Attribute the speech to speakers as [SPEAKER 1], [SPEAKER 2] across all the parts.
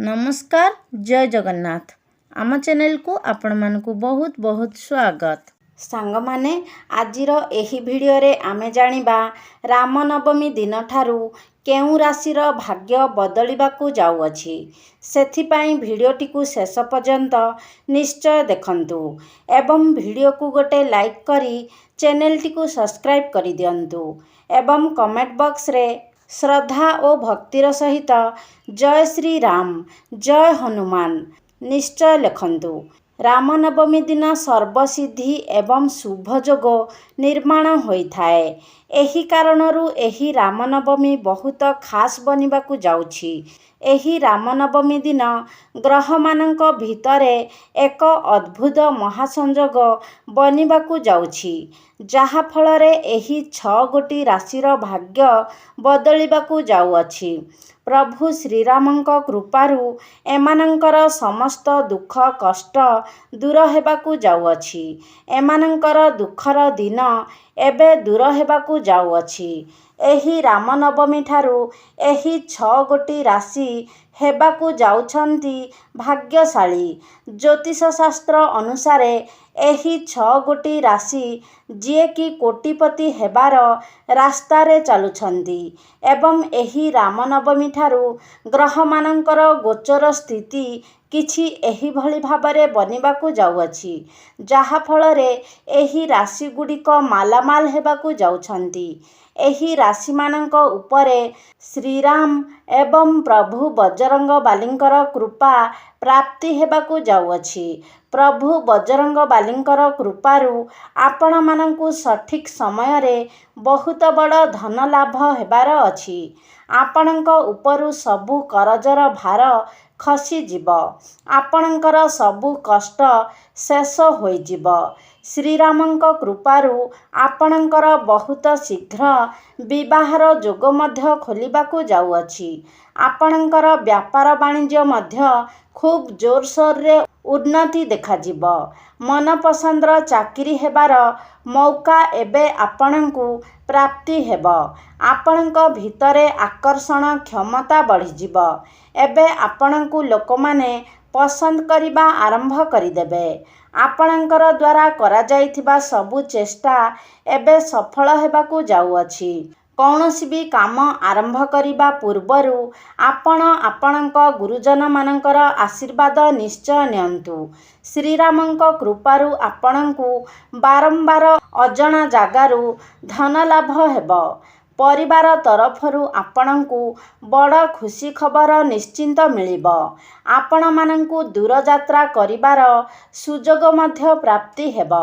[SPEAKER 1] नमस्कार जय जगन्नाथ आम चैनल को आपण मानकु बहुत बहुत स्वागत। सांग माने आजिर एही वीडियो रे आमे जानिबा रामनवमी दिन ठारू केउ राशिर भाग्य बदलिबाकू जाउअछि। सेथिपाई वीडियोटी को शेष पर्यंत निश्चय देखंतु एवं वीडियो को गोटे लाइक करी चैनल टी को सब्सक्राइब करि दियंतु एवं कमेंट बॉक्स रे श्रद्धा और भक्तिर सहित जय श्री राम जय हनुमान निश्चय लिखंतु। रामनवमी दिन सर्वसिद्धि एवं शुभयोग निर्माण होइथाए। एही कारणरू एही रामनवमी बहुत खास बनिबाकू जाउछि। एही रामनवमी दिन ग्रहमानंक भितरे एक अद्भुत महासंयोग बनिबाकू जाउछि, जहा फलरे एही 6 गोटी राशिर भाग्य बदलिबाकू जाउअछि। प्रभु श्रीरामंक कृपारू एमानंकर समस्त दुख कष्ट दूर हेबाकू जाउअछि। एमानंकर दुखर दिन एबे दूर हेबाकू जाउअछि। एही रामनवमी ठारू एही 6 गोटी राशि हेबाकू जाउछंती भाग्यशाली। ज्योतिष शास्त्र अनुसारे एही 6 गोटी राशि जिए कि कोटिपति हेबार रास्तारे चालुछंती एवं एही रामनवमी ठारू ग्रहमानंकर गोचर स्थिति किछि एही भली भाबरे बनिबाकू जाउअछि, जहा फलरे एही राशि गुडिक मालामाल हेबाकू जाउछंती। एही राशि मानंक उपरे श्रीराम एवं प्रभु बजरंग बालींकर कृपा प्राप्ति हेबाकू जाउअछि। प्रभु बजरंग बालींकर कृपारू आपण मानंकु सठिक समय रे बहुत बड़ धन लाभ हेबार अछि। आपणक उपरु सबु करजर भार खसी जीव। आपणकर सबु कष्ट शेष होई जीव। श्रीरामंक कृपारू आपणकर बहुत शीघ्र विवाहर जोग मध्य खोलिबाकू जाउअछि। आपणकर व्यापार वाणिज्य मध्य खूब जोरसोर रे उन्नति देखा जीव। मन पसंदर चाकरी हेबार मौका एबे आपणकू प्राप्ति हेब। आपणक भितरे आकर्षण क्षमता बढ़ी जीव। एबे आपणकू लोकमाने पसंद करिबा आरंभ करिदेबे। आपणकर द्वारा करा जाइथिबा सबु चेष्टा एबे सफल हेबाकू जाउअछि। कौनसी भी काम आरंभ करिबा पूर्वरु आपण आपणक गुरुजन मानकर आशीर्वाद निश्चय नियंतु। श्रीरामंक कृपारू आपणकू बारंबार अजणा जागारू धन लाभ हेब। परिवार तरफरू आपणकू बड़ खुशी खबर निश्चिंत मिलिब। आपण मानंकू दूर यात्रा करिबार सुजोग मध्य प्राप्ति हेब।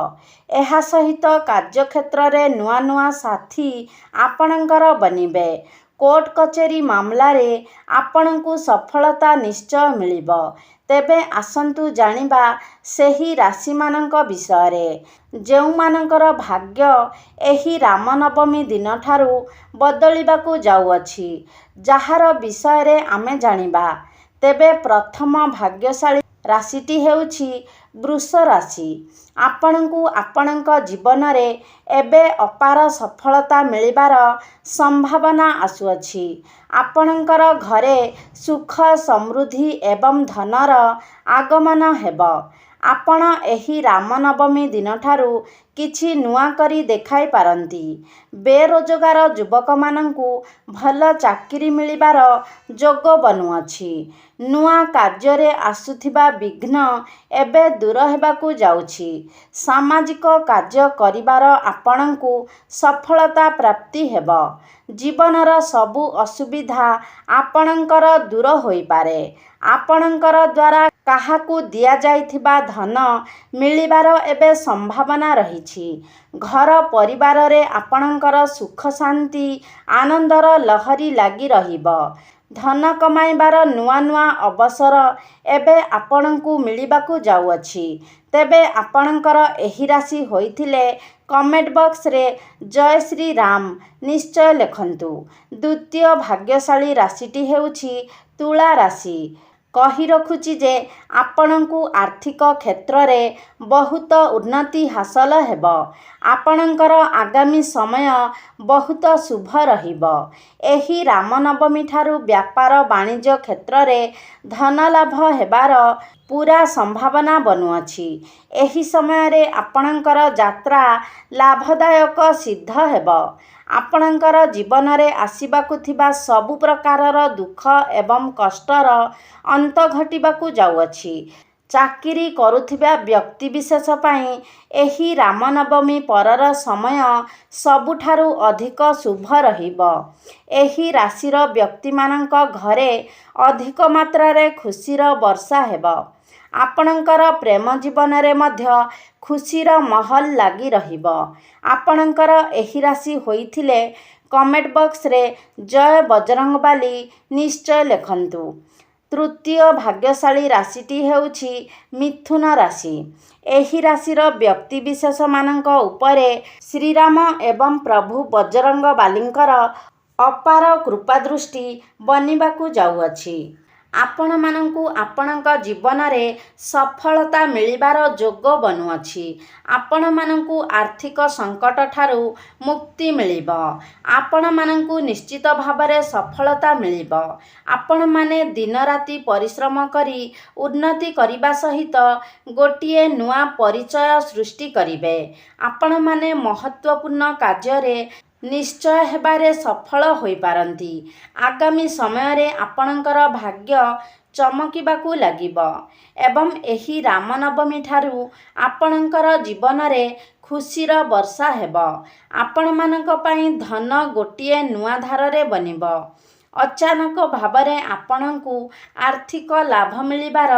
[SPEAKER 1] एहा सहित कार्यक्षेत्र रे नुआ नुआ साथी आपणकर बनिबे। कोर्ट कचेरी मामला रे आपणकू सफलता निश्चय मिलिब। तेबे आसंतु जानिबा सेही राशि मानंक विषय रे जेउ मानंकर भाग्य एही रामनवमी दिन ठारू बदलिबाकू जाउअछि, जहार विषय रे आमे जानिबा। तेबे प्रथम भाग्यशाली राशिटी हेउछि वृष राशि। आपणकू आपणक जीवन रे एबे अपार सफलता मिलिबार संभावना आसुअछि। आपणकर घरे सुख समृद्धि एवं धनर आगमन हेब। आपण एही रामनवमी दिन ठारू किछि नुआ करी देखाई पारंती। बेरोजगार युवक मानंकू भल चाकरी मिलिबार जोग बनुअछि। नुआ कार्य रे आसुथिबा विघ्न एबे दूर हेबाकू जाउछि। सामाजिक कार्य करिबार आपणकू सफलता प्राप्ति हेब। जीवनर सबु असुविधा आपणकर दूर होई पारे। आपणकर द्वारा काहाकू दिया जाइथिबा धन मिलिबार एबे संभावना रहिछि। घर परिवार रे आपणकर सुख शांति आनंदर लहरी लागी रहिब। धन कमाइबार नुआ नुआ अवसर एबे आपणकू मिलिबाकू जाउअछि। तेबे आपणकर एही राशि होइथिले कमेंट बॉक्स रे जय श्री राम निश्चय लिखंतु। द्वितीय भाग्यशाली राशिटी हेउछि तुला राशि। कही रखुची जे आपणंकु आर्थिक क्षेत्र रे बहुत उन्नति हासिल हेब। आपणंकर आगामी समय बहुत शुभ रहिब। एही रामनवमी ठारू व्यापार वाणिज्य क्षेत्र रे धन लाभ हेबार पूरा संभावना बनुअछि। एही समय रे आपणंकर यात्रा लाभदायक सिद्ध हेब। आपणंकर जीवन रे आसिबाकु थिबा सबु प्रकारर दुख एवं कष्टर अंत घटिबाकु जाउअछि। चाकिरी करुथिबा व्यक्ति विशेष पाई एही रामनवमी परर समय सबुठारु अधिक शुभ रहिब। एही राशिर व्यक्ति मानक घरे अधिक मात्रारे खुशीर वर्षा हेब। आपणंकर प्रेम जीवन रे मध्य खुशीर महल लागी रहिब। आपणंकर एही राशि होइथिले कमेंट बॉक्स रे जय बजरंगबाली निश्चय लिखंतु। तृतीय भाग्यशाली राशिटी हेउछि मिथुन राशि। एही राशिर व्यक्ति विशेष मानक उपरे श्रीराम एवं प्रभु बजरंगबालींकर अपार कृपा दृष्टि बनिबाकु जाउअछि। आपण मानंकु आपणक जीवन रे सफलता मिलिबार जोग बनुअछि। आपण मानंकु आर्थिक संकट ठारू मुक्ति मिलिब। आपण मानंकु निश्चित भावरे सफलता मिलिब। आपण माने दिन राति परिश्रम करी उन्नति करिबा सहित गोटिए नुआ परिचय सृष्टि करिबे। आपण माने महत्वपूर्ण कार्य रे निश्चय हेबारे सफल होई पारंती। आगामी समय रे आपणंकर भाग्य चमकिबाकु लागिब एवं एही रामनवमी ठारू आपणंकर जीवन रे खुशीर वर्षा हेब। आपण मानक पई धन गोटिए नुआ धार रे बनिब। अचानक भावरे आपणंकु आर्थिक लाभ मिलिबार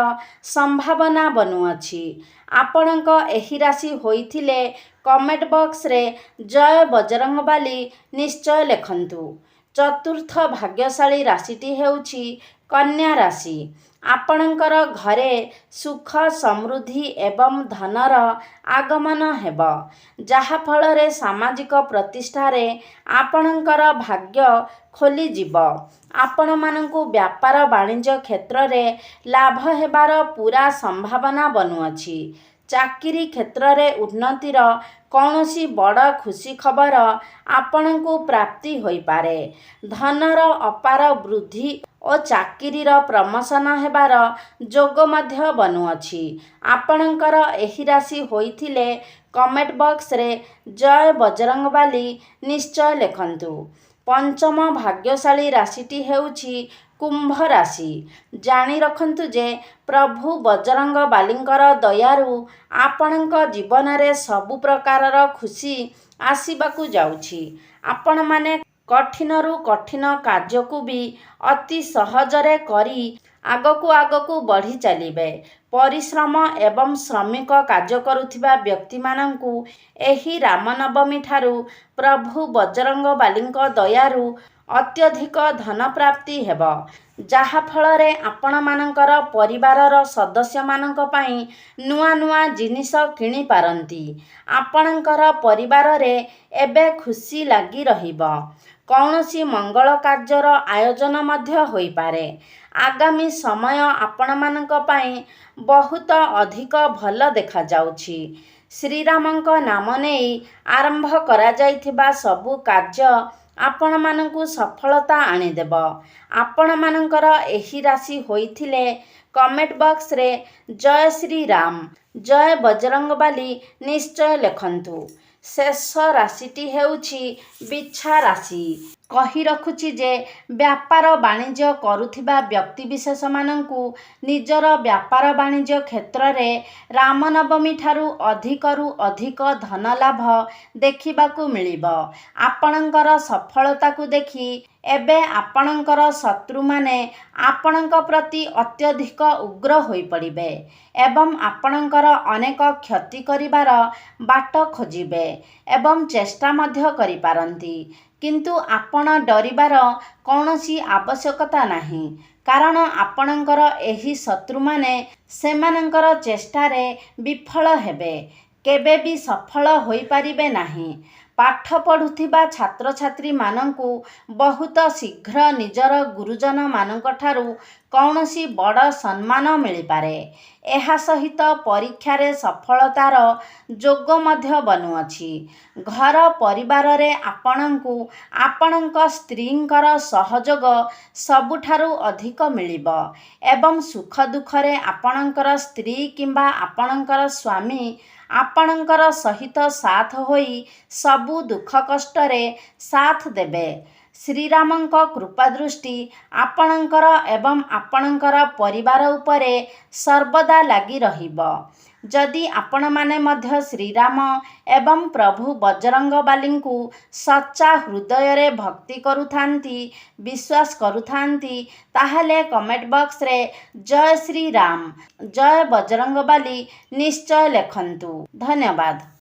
[SPEAKER 1] संभावना बनुअछि। आपणंक एही राशि होइथिले कमेंट बॉक्स रे जय बजरंगबाली निश्चय लिखंतु। चतुर्थ भाग्यशाली राशिटी हेउछि कन्या राशि। आपणंकर घरे सुख समृद्धि एवं धनर आगमन हेब। जहा फଳରେ सामाजिक प्रतिष्ठारे आपणंकर भाग्य खोली जीव। आपण मानंकु व्यापार वाणिज्य क्षेत्र रे लाभ हेबार पूरा संभावना बनुअछि। चाकिरी क्षेत्र रे उन्नतिर कौनसी बड़ खुशी खबर आपणंकु प्राप्ति होई पारे। धनर अपार वृद्धि और चाकिरीर प्रमोशन हेबार जोग मध्य बनुअछि। आपणंकर एही राशि होइथिले कमेंट बॉक्स रे जय बजरंगबाली निश्चय लिखंतु। पंचम भाग्यशाली राशिटी हेउछि कुंभ राशि। जानी रखंतु जे प्रभु बजरंगबालींकर दयारु आपणंक जीवन रे सबु प्रकारर खुशी आसीबाकु जाउछि। आपण माने कठिनरु कठिन कार्यकु भी अति सहजरे करी आगकु बढ़ी चलिबे। परिश्रम एवं श्रमिक कार्य करुथिबा व्यक्ति मानंकु एही रामनवमी ठारू प्रभु बजरंगबालींक दयारु अत्यधिक धन प्राप्ति हेब। जहा फଳରେ आपण मानकर परिवारर सदस्य मानक पई नुआ नुआ जिनिस किणी पारंती। आपणकर परिवार रे एबे खुशी लागी रहिब। कौनसी मंगल कार्यर आयोजन मध्य होई पारे। आगामी समय आपण मानक पई बहुत अधिक भल देखा जाउछि। श्रीरामंक नाम नेई आरंभ करा जाइथिबा सबु कार्य आपण मानंकु सफलता आनी देब। आपण मानंकर एही राशि होइथिले कमेंट बॉक्स रे जय श्री राम जय बजरंगबाली निश्चय लिखंतु। शेष राशिटी हेउछि बिच्छा राशि। कही रखुछि जे व्यापार वाणिज्य करुथिबा व्यक्ति विशेष मानंकु निजर व्यापार वाणिज्य क्षेत्र रे रामनवमी ठारू अधिकरु अधिक धन लाभ देखिबाकु मिलिब। आपणंकर सफलता को देखि एबे आपणंकर शत्रु माने आपणंक प्रति अत्यधिक उग्र होई पड़िबे एवं आपणंकर अनेक क्षति करिबार बाट खोजिबे एवं चेष्टा मध्य करि पारंती। किंतु आपण डरिबार कौनसी आवश्यकता नाही। कारण आपणंकर एही शत्रु माने सेमानंकर चेष्टा रे विफल हेबे, केबे भी सफल होई पारिबे नाही। ପାଠ ପଢ଼ୁଥିବା ଛାତ୍ରଛାତ୍ରୀମାନଙ୍କୁ ବହୁତ ଶୀଘ୍ର ନିଜର ଗୁରୁଜନମାନଙ୍କଠାରୁ କୌଣସି ବଡ଼ ସମ୍ମାନ ମିଳିପାରେ। ଏହା ସହିତ ପରୀକ୍ଷାରେ ସଫଳତାର ଯୋଗ ମଧ୍ୟ ବନୁଅଛି। ଘର ପରିବାରରେ ଆପଣଙ୍କୁ ଆପଣଙ୍କ ସ୍ତ୍ରୀଙ୍କର ସହଯୋଗ ସବୁଠାରୁ ଅଧିକ ମିଳିବ ଏବଂ ସୁଖ ଦୁଃଖରେ ଆପଣଙ୍କର ସ୍ତ୍ରୀ କିମ୍ବା ଆପଣଙ୍କର ସ୍ୱାମୀ ଆପଣଙ୍କର ସହିତ ସାଥ ହୋଇ ସବୁ ଦୁଃଖ କଷ୍ଟରେ ସାଥ ଦେବେ। ଶ୍ରୀରାମଙ୍କ କୃପାଦୃଷ୍ଟି ଆପଣଙ୍କର ଏବଂ ଆପଣଙ୍କର ପରିବାର ଉପରେ ସର୍ବଦା ଲାଗି ରହିବ। ଯଦି ଆପଣମାନେ ମଧ୍ୟ ଶ୍ରୀରାମ ଏବଂ ପ୍ରଭୁ ବଜରଙ୍ଗବାଲୀଙ୍କୁ ସଚ୍ଚା ହୃଦୟରେ ଭକ୍ତି କରୁଥାନ୍ତି, ବିଶ୍ୱାସ କରୁଥାନ୍ତି, ତାହେଲେ କମେଣ୍ଟ ବକ୍ସରେ ଜୟ ଶ୍ରୀରାମ, ଜୟ ବଜରଙ୍ଗବାଲି ନିଶ୍ଚୟ ଲେଖନ୍ତୁ। ଧନ୍ୟବାଦ।